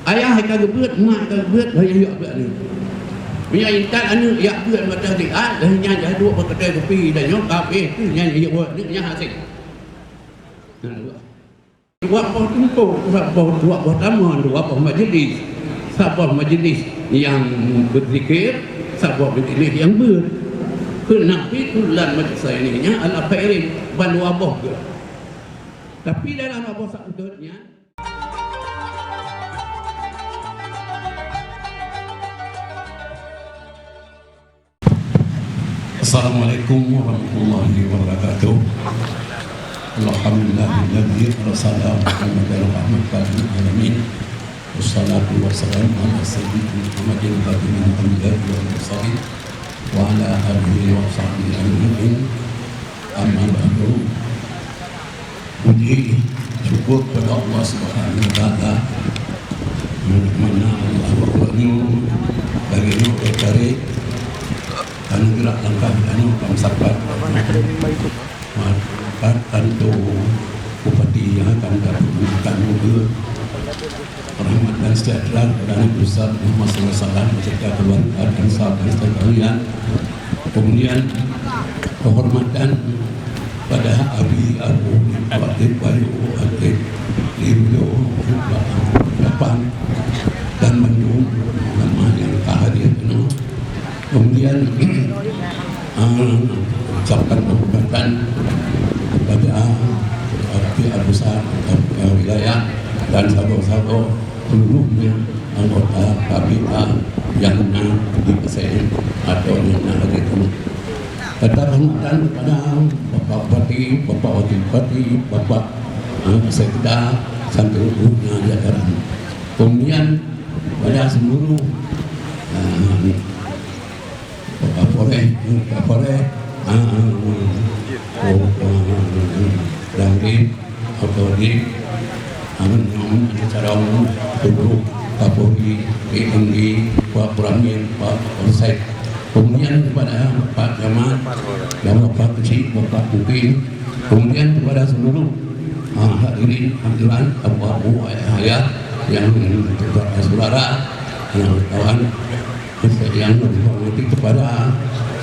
ayah kagak beut, mak kagak beut, hayang yok beut ni. Punya intan anu ya beut mata di dah nyanyi dua berkedai kopi dan nyok kafe tu nyanyi buat ni nya hasik. Dua poh tumpuk, dua poh tamu, dua poh majlis. Sabah majlis yang berzikir, sabah majlis yang kenapa tulan majlis saya ni nya ala pairin ban wabah ke. Tapi dalam wabah sakutnya Assalamualaikum warahmatullahi wabarakatuh. Alhamdulillahilladzi arsala Muhammadan rahmatan lil alamin. Wassalatu wassalamu ala sayyidina Muhammadin khatamil anbiya'i wal mursalin wa ala alihi wa sahbihi ajma'in. Amma ba'du. Puji syukur kepada Allah Subhanahu wa taala. Mana Allah berkata bagi dari anugerah langkah anu pamsapat tentu bupati yang akan datang moga rahmat dan sejahtera kepada Nabi besar Muhammad SAW beserta keluarga dan sahabat sekalian. Kemudian kehormatan pada Abi Abu Abdul Bayu Abdul Liu Depan dan menjung nama yang hadir penuh. Kemudian ucapkan kehormatan kepada pihak besar wilayah dan sahabat-sahabat seluruhnya anggota KPA yang di PSN atau yang ada itu. Kata kehormatan kepada Bapak Bupati, Bapak Wakil Bupati, Bapak Sekda seluruhnya jajaran. Kemudian pada seluruh Kapolres, Dandim, Otodim, Amun secara umum, seluruh Kapolri, PNG, Pak Pramin, Pak Polsek. Kemudian kepada Pak Camat, dan Bapak Kecil, Bapak Kuping. Kemudian kepada seluruh hadirin hadiran abu-abu ayah yang saudara, kawan yang menghormati kepada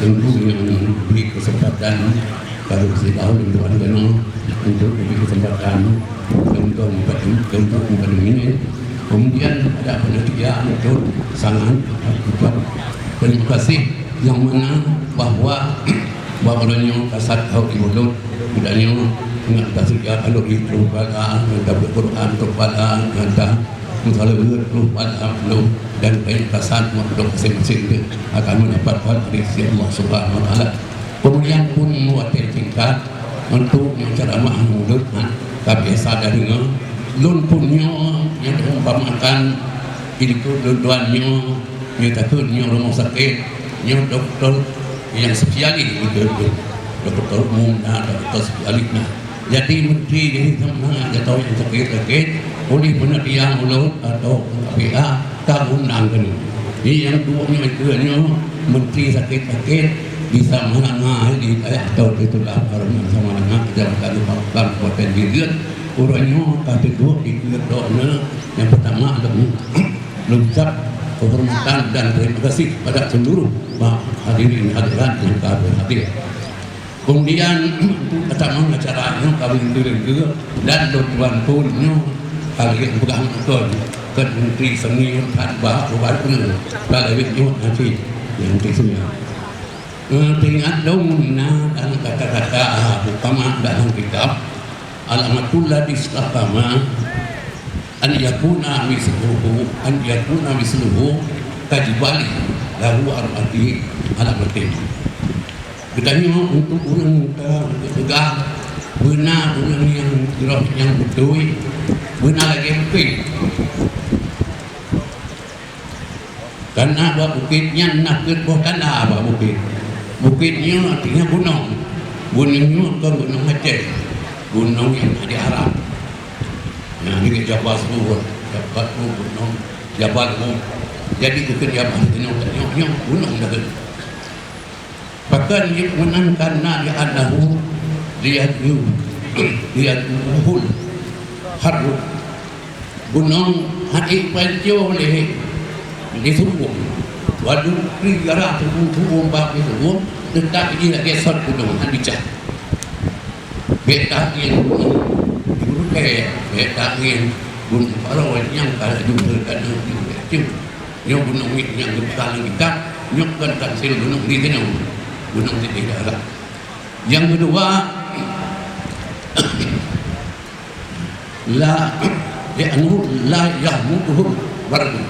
tentu yang beri kesempatan pada tahun untuk anak-anak untuk beri kesempatan untuk memperbaiki ini. Kemudian ada panitia untuk sangat terima kasih yang mana bahawa bahawanya kasat hau ibulut budanya dengan kasih kalau itu pada Al-Quran terpada ada musalawat pada dan keikhlasan untuk masing-masing akan mendapatkan rizki Allah Subhanahu wa taala. Kemudian pun muatir tingkat untuk menceramah mulut biasa dari lun punya yang diumpamakan itu tujuannya nyatakannya rumah sakit yang dokter yang spesialis itu dokter umum dan dokter spesialis. Jadi menteri jadi sama ada tahu yang sakit oleh penelitian mulut atau KPA tahun angin. Ini yang duanya itu menteri sakit-sakit bisa menangah di atau itulah karena sama dengan kejahatan kabupaten Gilead. Orangnya kata dua dikira yang pertama adalah mengucap kehormatan dan terima kasih pada seluruh hadirin hadirat yang hadir. Kemudian pertama acaranya kawin diri dan tuan punnya kalian pegang betul ke Menteri Seni dan Bahagian kalau itu nanti yang Menteri Seni ingat dong dan kata-kata hukama dalam kitab Al-Amatul Ladzi Istaqama an yakuna misluhu kajibali lahu arba'ati alamatin. Katanya untuk orang tegak benar orang yang betul benar lagi mungkin karena apa bukitnya nak bukan apa bukitnya artinya gunungnya bukan gunung Aceh, gunung yang di Arab. Nah ini Jabal Suhur, Jabal gunung Jabal jadi kekerjaan gunung dah. Bahkan ia menang karena dia adahu dia uhul harus gunung hati panjo le di subuh waduh negara subuh bab di subuh tetap dia lagi sot gunung hati cah beta yang gunung beta yang gunung kalau yang kalau jumpa kan itu yang gunung yang besar kita nyokkan taksil gunung di sini gunung di daerah. Yang kedua la ya'nu la yahmuduhu bardu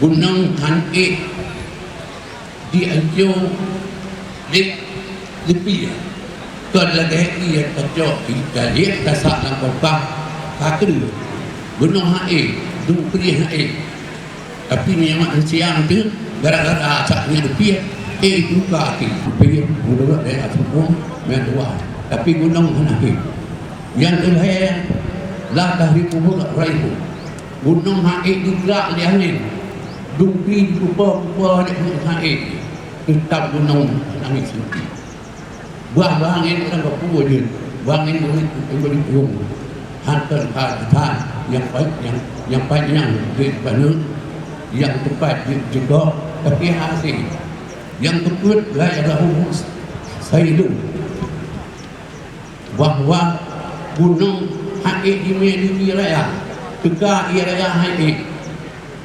gunung hanti di anjo di pia kalau lagi ia kacau jadi tasak nak kau kakru gunung hae gunung pria hae tapi memang siang tu gara-gara asaknya di pia juga di pia menurut dia semua medua tapi gunung hae yang kelihatan la tahriku raihu gunung hae juga lianin dungki kupa hae tetap gunung nangis buah angin orang berpuas dia angin berpuas hantar hantar yang baik yang panjang di mana yang tepat juga tapi hasil yang tepat layak lahu sayyidu bahwa gunung hae di media raya tegak raya hae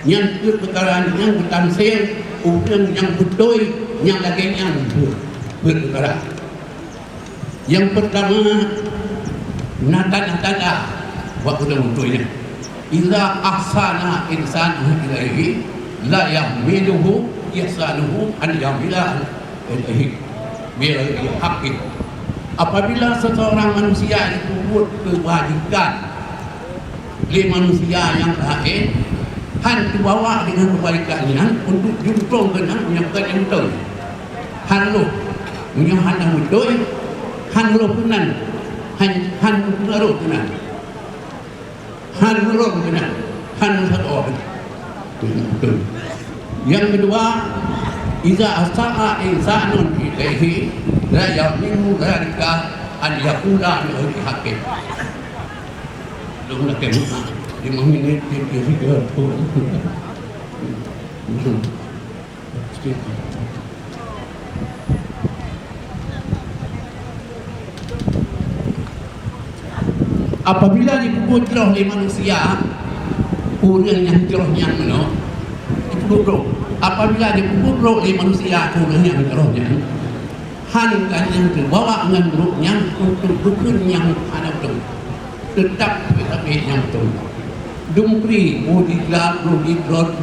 yang perkara yang bertansel orang yang betul yang lagi yang berperkara. Yang pertama nata waktu tentunya idza ahsana insanu ilaihi la yahmiluhu yasaluhu an yamila ilaihi bil haqqi. Apabila seseorang manusia itu buat kebajikan oleh manusia yang lain han dibawa dengan kebaikannya untuk juntrung dengan menyampaikan yang betul han lu menyahan yang betul han lu punan han ngaruh punan han ngaruh punan han satu orang betul. Yang kedua iza asa'a insanun ilaihi la ya'minu dhalika an yakula li haqqin belum nak kena 5 minit dia juga tu. Apabila dipukul cerah oleh manusia orang yang cerahnya mana dipukul apabila dipukul oleh manusia orang yang cerahnya han kan yang terbawa dengan buruknya untuk dukun yang ada betul tetap yang betul dumpri budi gelap budi gelap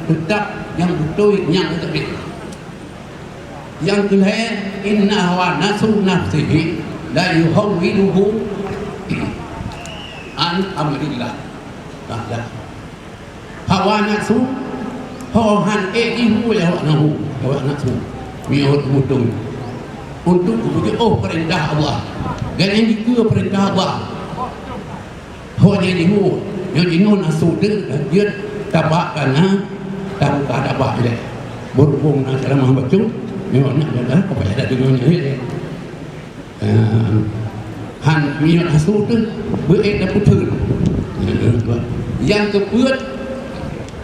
tetap yang betul yang betul. Yang kedua inna wa nasu nafsihi la yuhawwiluhu an amrillah dah hawa nafsu hawan ihu ya nahu hawa nafsu miut mutung untuk begitu perintah Allah dan yang itu perintah Allah hawa ihu yang ini nafsu dia tabakkan tahu tak tabak dia berhubung nak dalam baca memang nak adalah kepada ada dengan dia han miut nafsu tu berat dan putus. Yang kedua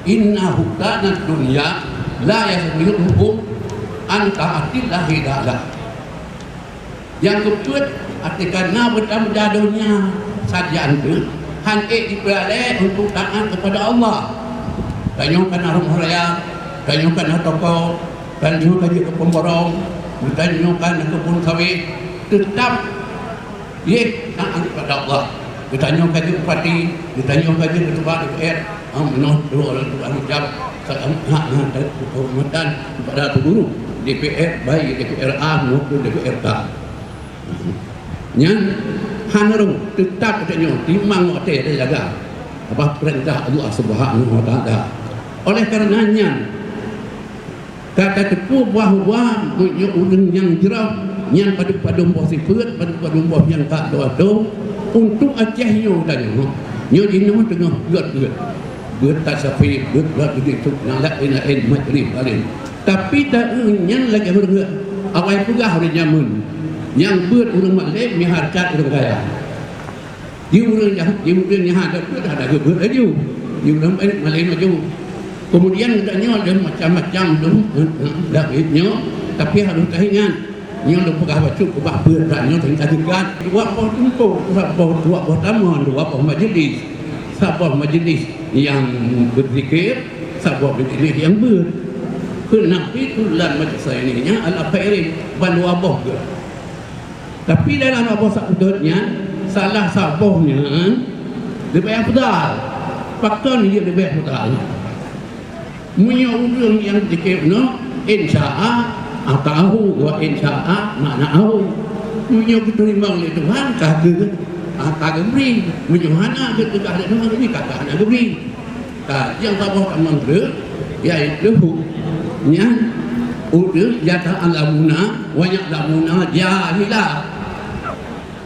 inna hukana dunia la yasmiruhu anta atillah hidalah. Yang kedua artikan benda dunia saja itu han dipelai untuk taat kepada Allah. Tanyakan rumah raya, tanyakan toko, tanyakan ke pemborong, tanyakan ke kebun sawit, tetap taat kepada Allah. Ditanyakan ke bupati, ditanyakan ke ketua DPR, menurut dua orang ketua jawab kehormatan kepada guru DPR baik DPR A maupun DPR K. Yang hanarung tetap katanya timang waktu dia jaga apa perintah Allah Subhanahu Wa Taala. Oleh karenanya kata tepu bahawa orang yang jerah yang pada umpoh sifat pada umpoh yang tak doa untuk aceh nyo tadi nyo dino tengah buat tasafir buat begitu nak lain makrif alin tapi tak yang lagi bergerak awal pegah orang nyamun yang buat orang maklum miharkat orang kaya Diurangnya ada gebut aja. Diurang balik malai maju. Kemudian katanya ada macam-macam tu, dah itu, tapi harus ingat. Nyo lu pegah baju kubah beratnya tingkat-tingkat. Dua poh tumpuk, dua poh taman, dua poh majlis. Sabah majlis yang berzikir, sabah majlis yang Kenapa tulan macam saya ni nya ala khairin ban wabah ke. Tapi dalam wabah sakudutnya salah sabahnya lebih afdal. Pakon dia lebih afdal. Punya orang yang zikir no insya'a tahu wa insya'a ma'na'ahu. Punya diterima oleh Tuhan kagak beri. Punya mana kita ada Tuhan beri kagak ada beri. Yang sabah aman ke iaitu nya udah jata alamuna banyak lamuna jahilah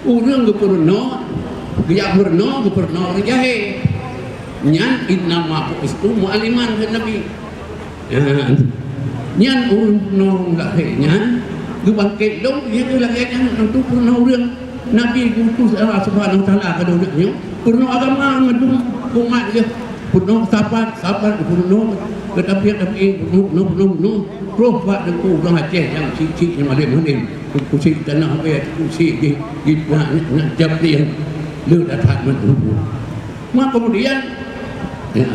urang gepurno dia purno orang jahil nyan innama itu mu'aliman ke nabi nyan urang lahirnya gebangkit dong dia tu lahirnya untuk purno urang nabi utus Allah Subhanahu wa taala kada urangnya purno agama ngedum umat dia purno sabar purno tetapi no roh buat dengku orang Aceh yang cicik yang malim kursi tanah apa kursi di nak jam dia lu datang menunggu mak kemudian ya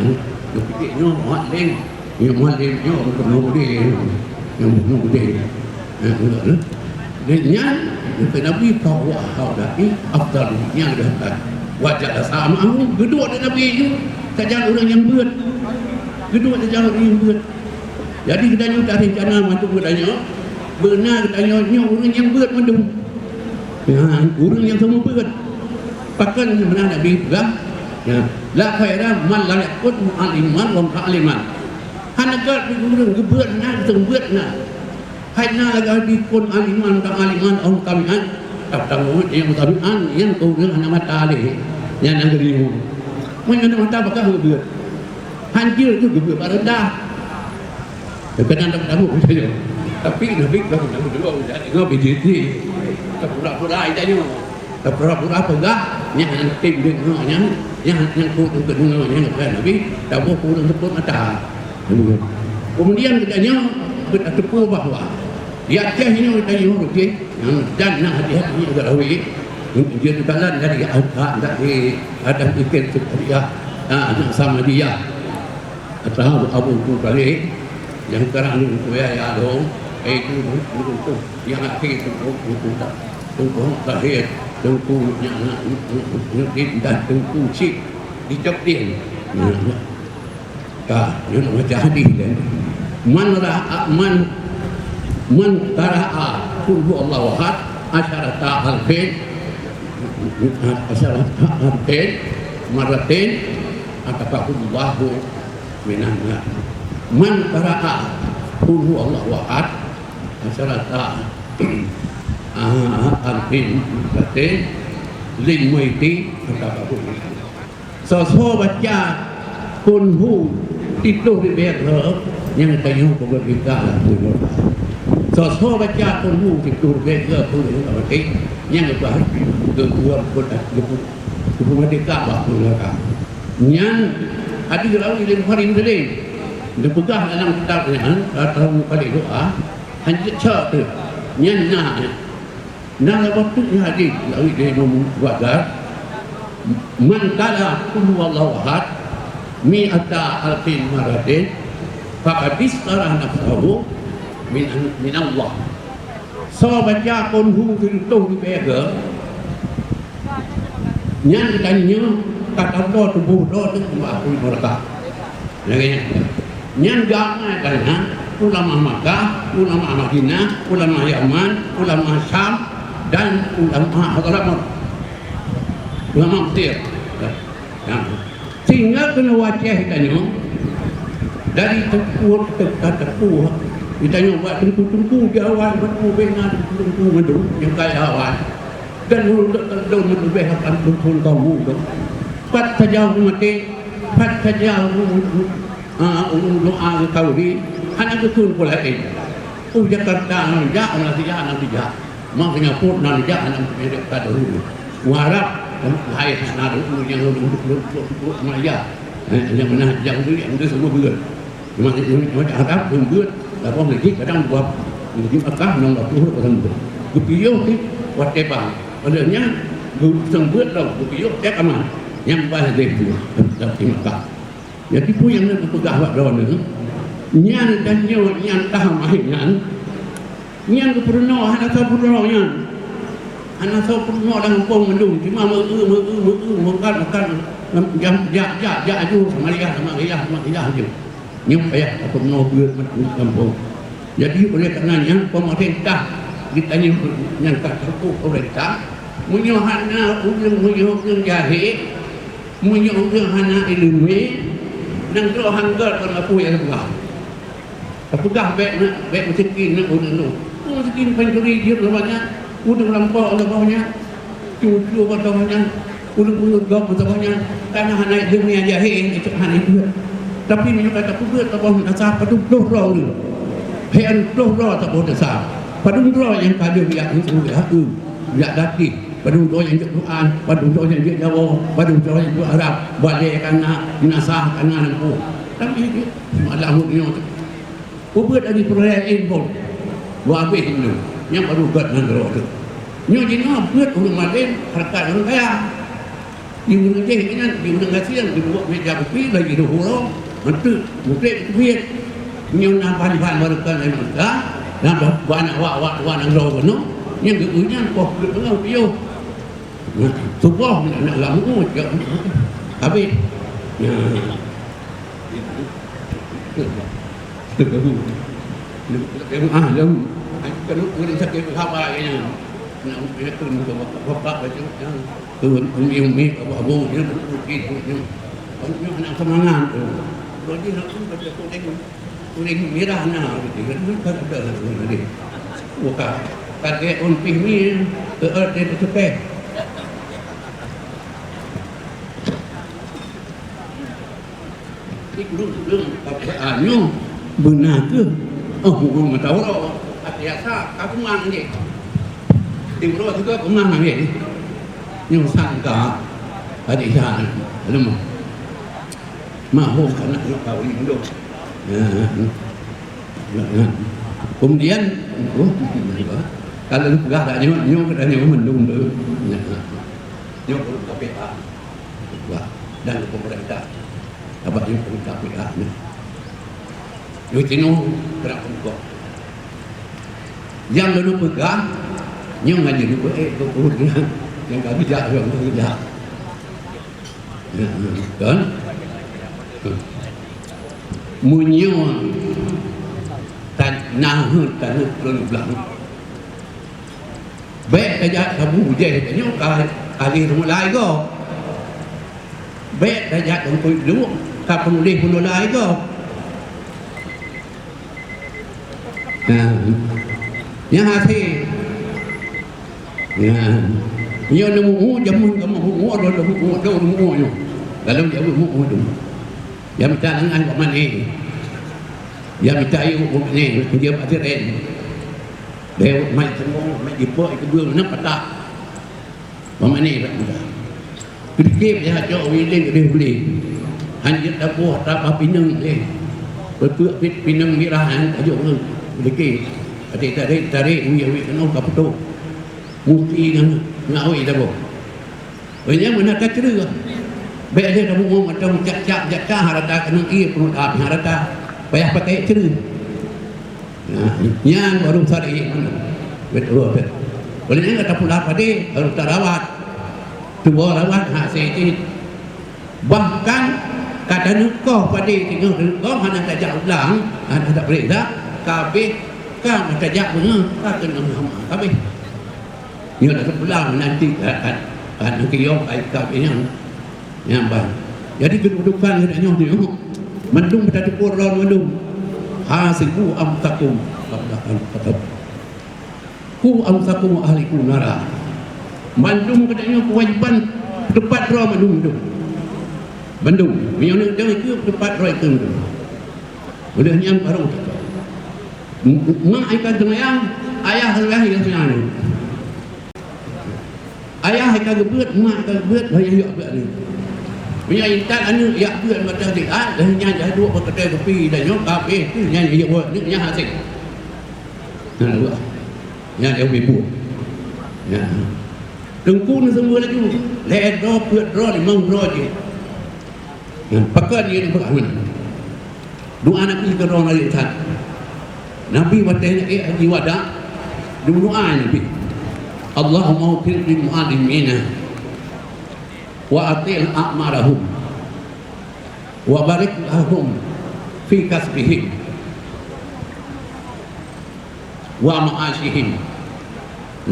fikirnya malimnya menunggu dia yang menunggu dia dan Nabi bawa hadapi afdalnya dah wajah sama kedua Nabi itu tak jangan orang yang berat kedua dia jauh yang berat. Jadi kita tak rencana macam katanya benar katanya orang yang berat macam orang yang semua berat. Pakan benar Nabi pegang la khaira man la yakut mu'aliman wa ta'aliman. Hanagat di orang geberat nak berat nak. Haina lagi di kun aliman ta'aliman orang kamian tak tahu yang kamian yang kau dengan mata leh yang negeri. Mun mata bakal berat. Hancur tu geberat rendah. Kadang tak tahu saja. Tapi Nabi kalau dulu jadi ngopi jadi. Tak pura-pura aja tak pura-pura pegah yang tim dengarnya yang ku dengarnya Nabi tak boleh kurang sebut mata. Kemudian katanya bertepu bahawa di Aceh ini katanya okey dan hati-hati garawi dia jalan dari ada ikan seperti sama dia atau Abu Bakar yang sekarang ni ya dong itu yang akhir tunggu terakhir tunggu yang dan tunggu cik dicap dia yang macam hadis dan man tara'a kulhu Allah wahad asyarata alfin maratin atakahullahu minanna man tara'a kulhu Allah wahad asyarata alfin maratin limuiti atakahullahu so baca kulhu itu diberah yang tanya kepada Allah so baca kulhu itu diberah kulhu berarti yang apa kedua merdeka bahwa yang ada kalau ilmu hari ini dipegang dalam kitabnya atau pada doa hanya tu yang nak waktu hadis lalu dia membuat man qala qul huwallahu ahad mi'ata alfin maratin faqad istara nafsahu min Allah. So baca qul hu itu dipegang yang katanya kata Allah tubuh Allah itu aku mereka lagi yang gamai katanya ulama Makkah, ulama Madinah, ulama Yaman, ulama Syam dan ulama Hadramaut, ulama Mesir. Sehingga kena wajah katanya dari tepuh ditanya buat tengku di awal bertemu dengan tengku madu yang kaya awal dan daun lebih akan betul kamu tu. Pat saja mati, pat saja doa kau di, hanya betul pula ini. Jakarta nanti jah, makanya pun nanti jah nanti mereka dahulu. Warap hai senar yang Melayu yang mana yang dia semua berat macam harap berat tapi lagi kadang buat mungkin akah nong tu orang tu kupiyo ni wat tebang padanya sembut dah kupiyo cek aman yang bahas dia tu tapi maka jadi pun yang nak pegah buat lawan ni nyan dan nyan tahu main nyan ke purno hana tahu purno nyan hana tahu purno dah ngomong mendung cuma makan jam ja tu sama dia je nyum payah purno berat macam kampung jadi oleh karenanya pemerintah kita ni yang tak cukup pemerintah munyohana munyoh jahit munyoh hana ilmu nang doh hanggar kan apa yang pegah pegah baik miskin nak urang miskin pencuri dia banyak udah lampau banyak cucu banyak udah gap banyak tanah naik dunia jahit itu hana itu tapi minyak kata pegah tak boleh asap tu doh ni Hean doh tak boleh sah. Padung doh yang kada biak itu biak dati. Padung doh yang Quran, padung doh yang Jawa, padung doh yang Arab. Balik kana nasah kana lempu. Tapi Allah ni ubet dari perayaan pun. Wa habis ni. Yang baru gat nan doh tu. Nyo jina buat orang maden harkat orang kaya. Di mana je ini di mana ngasian di buat meja kopi lagi doh orang. Mentu muklik duit. Nyo na pan baru kan mereka na banyak wak nang ro no yang geunya kok ngau piyo tubuh nak lamu je habis ya lem kan urang sakit apa ya nak itu bapak baca turun umi abu dia begitu nak semangat jadi nak baca kuning merah na gitu kan ada lagi buka pakai unpih ni ada cepet ikut apa benar ke orang tahu biasa kamu mang ni timur juga kumang ni yang sangka ada jalan belum mahu karena kau ini dulu kemudian kalau pegah tak nyo dah nyo mendung tu nyo KPK dan pemerintah apa yang KPK ni yo tino gerak kok yang lalu pegah nyo ngaji dulu yang tak bijak yang bijak kan munyo tak nah tak belang baik aja kamu je nyo kali mulai go baik aja kamu dulu tak boleh mulai go yang hati nyo nemu jamun kamu do nyo dalam dia mu do yang minta dengan kok mana yang minta ayu kok ni dia patiren dia mai semua mai dipok ke bương nak patah kok mana tak kedip ya jo wilin dia boleh hanjit dapuh tak apa pinang berpuk pinang mirahan ajo dikit tarik uya kena kaputu muti ngawi dah boh banyak mana kacera baik dia kamu mau macam cak harata kena ia perut api harata payah pakai cerita yang baru sari betul boleh ni kata pula pada harus terawat tubuh rawat hasil bahkan kata nukoh pada tinggal nukoh hanya tajak ulang ada tak boleh tak kabeh kan tajak punya tak kena kabeh dia dah pulang nanti kan kiyok ai kabeh yang bang. Jadi kedudukan hendak nyoh mendung pada tukur lawan mendung. Hasibu amtakum qablahan katab. Ku amtakum ahliku nara. Mendung katanya kewajiban tepat roh mendung. Mendung. Yang dia ke tepat roh itu. Boleh yang baru. Mak ikan semayang ayah yang semayang. ayah kagak beut, mak kagak beut, ayah beut ni. Punya intan anu ya beut macam tu. Dah nyanyi dua perkata tepi dah nyok kafe tu nyanyi ya buat ni nyanyi asik. Nah, dua. Nyanyi ibu. Ya. Tengku ni semua lagi. Ledo beut ro ni mang ro je. Pakai dia ni pakai. Doa Nabi ke orang lain tak. Nabi watanya haji wada. Doa Nabi. Allahumma fir lil mu'allimina wa atil a'marahum wa barik lahum fi kasbihim wa ma'ashihim.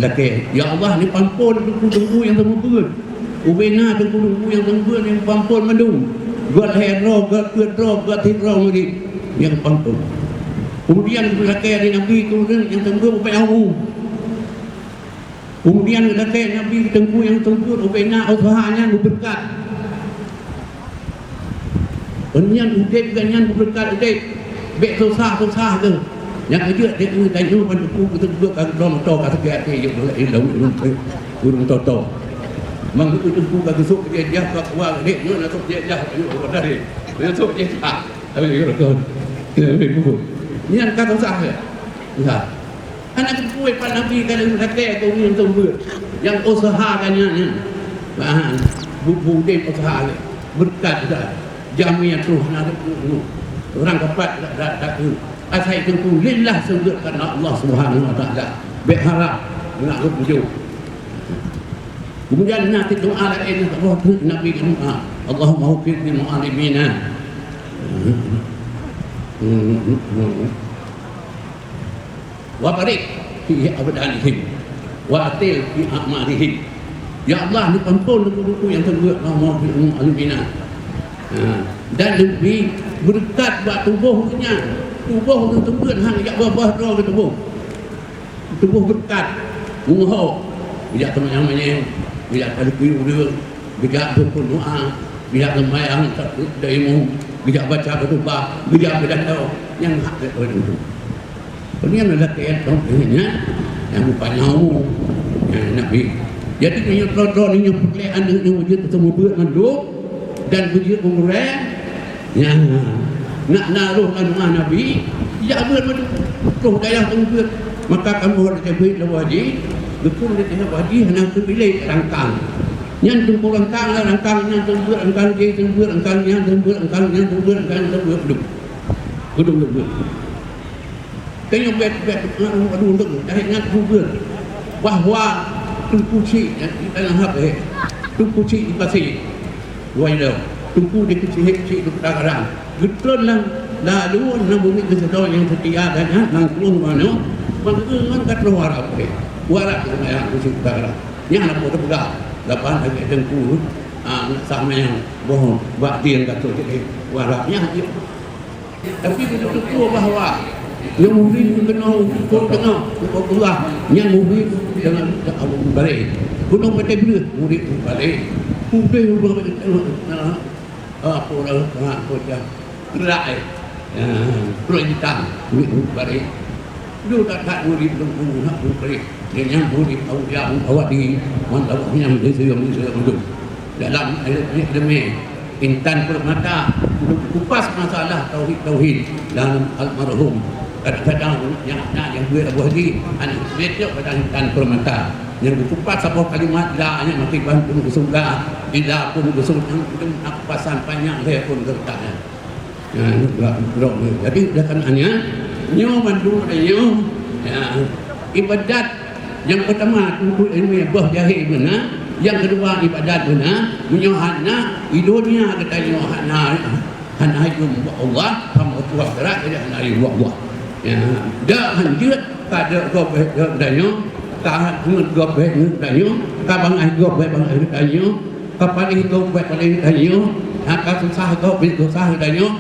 Laki ya Allah ni pampun tunggu yang terbun. Ubena tunggu yang terbun yang pampun mandung. Buat hero, buat kedro, buat hero ni yang pampun. Kemudian laki ada Nabi kemudian yang tunggu upaya umum. Kemudian laki Nabi tunggu yang tunggu ubena usahanya berkat. Kemudian udip dengan berkat udip. Bek susah tu. Yang kerja dia tanya pada aku betul-betul kalau motor kat sekian dia urung toto. Mang itu tunggu kat besok dia keluar dia nak dia dari. Dia sok dia tak. Tapi dia rekod. Ni yang kata usah ke? Usah. Anak kuih Pak Nabi kalau laki kau ni yang tunggu. Yang usahakannya ni. Budaya usaha berkat dah. Jamiah tu nak orang dapat tak asai tunggu lillah sujud kerana Allah Subhanahu wa taala. Berharap nak rujuk. Kemudian nanti doa lain Nabi doa, Allahumma waffiq lil mu'allimina. Wa barik fi abdanihim wa atil fi a'malihim. Ya Allah, ni ampun buku yang terbuat Allahumma waffiq lil mu'allimina. Dan lebih berkat buat tubuhnya. Tubuh tu tembun hang jak buah-buah doa ke tubuh. Tubuh berkat. Muho. Bijak teman yang bijak ada kuyu dia. Bijak berdoa. Bijak sembahyang daimu. Bijak baca ketubah. Bijak berdoa yang hak itu. Kemudian ada keyakinannya yang rupanya Nabi. Jadi punya trodon ni perkelean dengan wujud ketemu buat manduk dan wujud umrah yang nak naruh kandungan Nabi tidak betul roh daya tunggu maka kamu harus jadi wajib betul dia wajib nak pilih rangkang yang tunggu rangkang lah rangkang yang tunggu rangkang dia tunggu rangkang yang tunggu rangkang yang tunggu rangkang duduk kayaknya bet duduk dah ingat kubur bahawa tunggu si dalam hati tunggu si di pasir wajib tunggu di kecil-kecil duduk dalam betul lah lalu namun itu sedang yang setia dan nangkung mana mengenang kat luar apa warak yang kita yang nak buat berdak lapan lagi tengku sama yang bohong baktian kat tu jadi waraknya tapi betul-betul bahawa yang murid kena hukum tengah hukum Allah yang murid dengan balik gunung mati belut murid balik murid apa orang apa dia gerak perut hitam balik dia tak murid tunggu nak balik dia yang murid awak di mantap yang dia itu dalam demi intan permata kupas masalah tauhid dalam almarhum kadang-kadang yang buat Abu Haji anak betul pada intan permata yang kupas apa kalimat la nya mati bantu ke surga tidak pun ke surga nak pasan panjang saya pun tertanya jadi datangannya nyo mandu nyo ibadat yang pertama untuk ilmu bah jahil benar yang kedua ibadat benar menyohana hidupnya kata nyohana hana yum Allah sama tuah gerak dia hana yum Allah dah hanjut pada gobek danyo ka ngut gobek danyo ka bangai gobek bangai danyo ka paling gobek paling danyo ka susah gobek susah danyo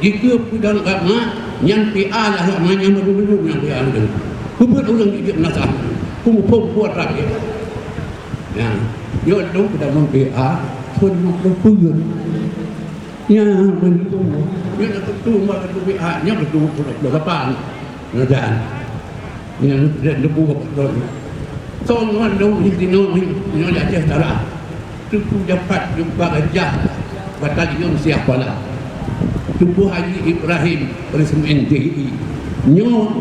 jika pudal agama yang pi'al agamanya merujuk yang pi'al itu kubur orang hidup nasah kumpul buat rakyat ya yo dong kita mempi'al pun kupur ya bentuk ya betul maka pi'al nya betul berapa ngedan yang debu betul Songon dong dino aja tara. Tuku dapat jumpa gajah batalion siapalah. Tubuh Haji Ibrahim Presiden DI. Nyo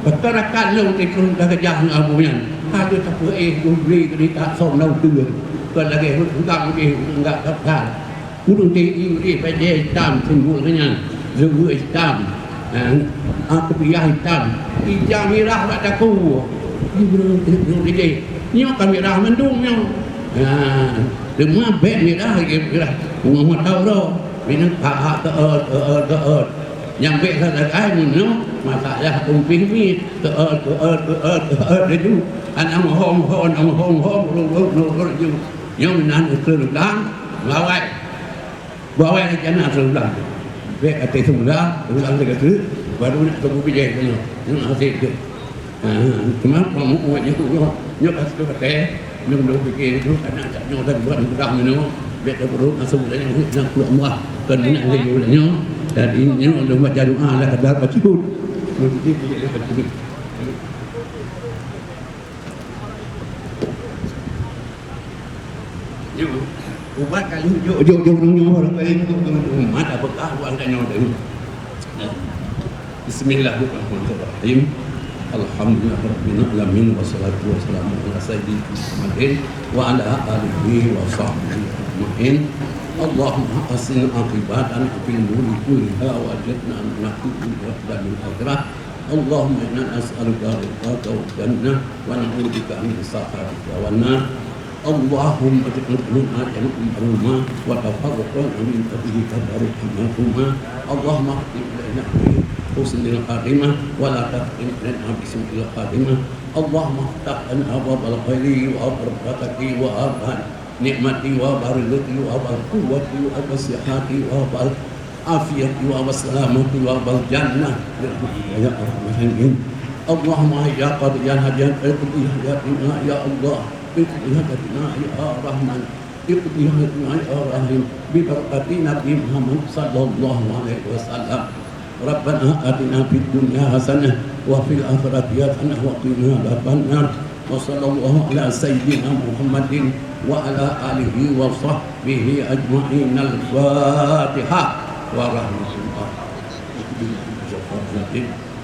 perkara kalau tekun gajah ngabuyan. Ada tak dubli ni tak som nau tu. Kalau lagi hutang enggak dapat. Urung DI ni pada hitam sembuhnya. Zuhur hitam. Aku biar hitam. Ijam merah kat aku. Nyo kamera mendung nyo. Demam bek merah merah. Ngomong tahu dah. Minum tak yang bek ada kai mun masalah umpih ni itu anak hong ju yang nan terudang bawai jangan terudang bek ate terudang dekat tu baru nak tunggu bijak tu yang asyik tu cuma kamu nyo kasih kata nyo dah fikir tu anak tak nyo tak buat terudang ni bek terus masuk dalam nak keluar muah kan nak lagi nyo. Dan ini untuk baca doa lah kadar bacud. Mesti dia bacud. Yo, ubat kali yo orang lain tu umat apa kah buat kan tu. Bismillahirrahmanirrahim. Alhamdulillahirabbil alamin wassalatu wassalamu ala sayyidina Muhammadin wa ala alihi wa sahbihi ajma'in. Allahumma asin akibatana fil umuri kulliha wa ajirna min al akhirah. Allahumma inna nas'aluka ridhaka wal jannah wa na'udzubika min sakhatika wan nar. Allahumma ij'alna jannatan wa tafarraqna min tabiika barakatuhuma. Allahumma qina husnil khatimah wa la taqina bisu'il khatimah. Allahumma ftah lana abwaabal khairi wa barakatihi wa abhan nikmati wa barakati wa quwwati wa sihhati wa afiyati wa salamati wa jannah ya arhamar Allahumma ya qadiyan hadiyan iqdiyatina ya Allah iqdiyatina ya rahman iqdiyatina ya rahim bi barakati nabi Muhammad sallallahu alaihi wasallam. Rabbana atina fid dunya hasanah wa fil akhirati hasanah wa qina adzabannar. Wa sallallahu ala sayyidina Muhammadin wa ala alihi wa sahbihi ajma'in. Al-Fatihah wa rahmatullah.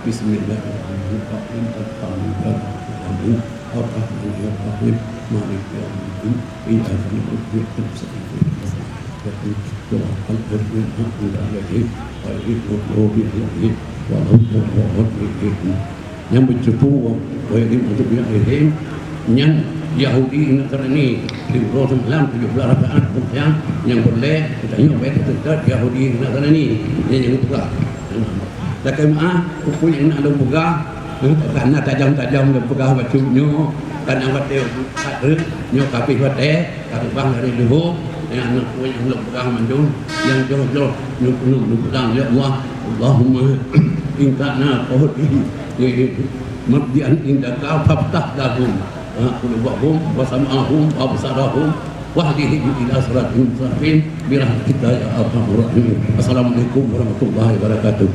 Bismillahirrahmanirrahim. Ar-Rahmanir-Rahim. Ar-Rahmanir-Rahim. Maliki yaumiddin. Iyyaka na'budu wa iyyaka nasta'in. Yang bercepu untuk yang Yahudi negara ini di Rasul Malam 17 rakaat yang boleh kita baik tetap Yahudi negara ini yang buka. Lakai maaf kuku yang ada buka karena tajam-tajam dan buka bacunya karena hotel ada nyo kapi hotel kalau bang dari dulu yang anak yang belum buka mandul yang jauh-jauh nyo buka ya Allah Allahumma ingkana qawli mabdian indaka faftah lahum qulubahum wa sam'ahum wa absarahum wahdihim ila siratal mustaqim bi rahmatika ya arhamar rahimin. Assalamualaikum warahmatullahi wabarakatuh.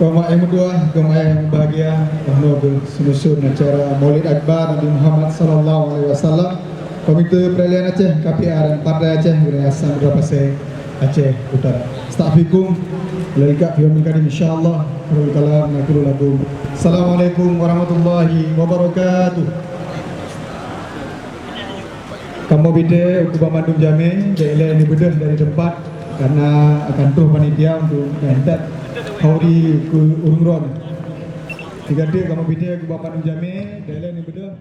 Jemaah yang berdua, jemaah yang bahagia, bahawa bersusun acara Maulid Akbar Nabi Muhammad sallallahu alaihi wasallam. Komite Peralihan Aceh, KPR dan Partai Aceh wilayah Samudra Pasir Aceh Utara. Astaghfirukum lalika fi yawmil karim insyaallah. Qul kalam naqulu lakum. Assalamualaikum warahmatullahi wabarakatuh. Kamu bida Ukubah Mandum Jami, jailah ini bedah dari tempat karena akan tuh panitia untuk mendat Hauri ke Urung Ron. Tiga dia kamu bida Ukubah Mandum Jami, jailah ini bedah.